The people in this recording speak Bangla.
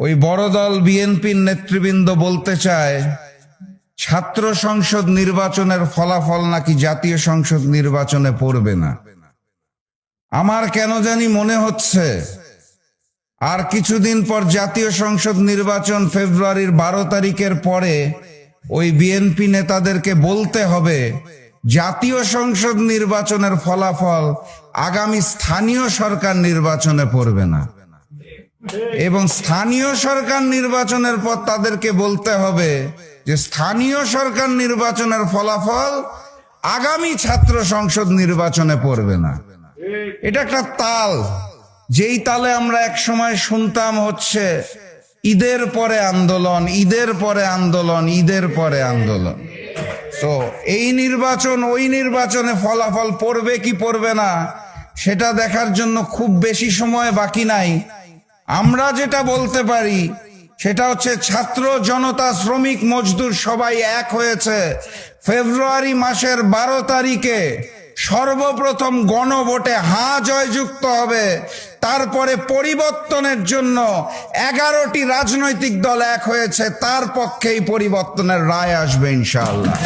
ওই বড় দল বিএনপির নেতৃবৃন্দ বলতে চায় ছাত্র সংসদ নির্বাচনের ফলাফল নাকি জাতীয় সংসদ নির্বাচনে পড়বে না। আমার কেন জানি মনে হচ্ছে আর কিছুদিন পর জাতীয় সংসদ নির্বাচন, ফেব্রুয়ারির 12 তারিখের পরে ওই বিএনপি নেতাদেরকে বলতে হবে জাতীয় সংসদ নির্বাচনের ফলাফল আগামী স্থানীয় সরকার নির্বাচনে পড়বে না, এবং স্থানীয় সরকার নির্বাচনের পর তাদেরকে বলতে হবে যে স্থানীয় সরকার নির্বাচনের ফলাফল আগামী ছাত্র সংসদ নির্বাচনে পড়বে না। এটা একটা তাল, যেই তালে আমরা এক সময় শুনতাম হচ্ছে ঈদের পরে আন্দোলন, ঈদের পরে আন্দোলন, ঈদের পরে আন্দোলন। তো এই নির্বাচন ওই নির্বাচনে ফলাফল পড়বে কি পড়বে না সেটা দেখার জন্য খুব বেশি সময় বাকি নাই। আমরা যেটা বলতে পারি সেটা হচ্ছে ছাত্র জনতা, শ্রমিক, মজদুর সবাই এক হয়েছে। ফেব্রুয়ারি মাসের 12 তারিখে সর্বপ্রথম গণভোটে হ্যাঁ জয়যুক্ত হবে। তারপরে পরিবর্তনের জন্য 11টি রাজনৈতিক দল এক হয়েছে, তার পক্ষেই পরিবর্তনের রায় আসবে ইনশাআল্লাহ।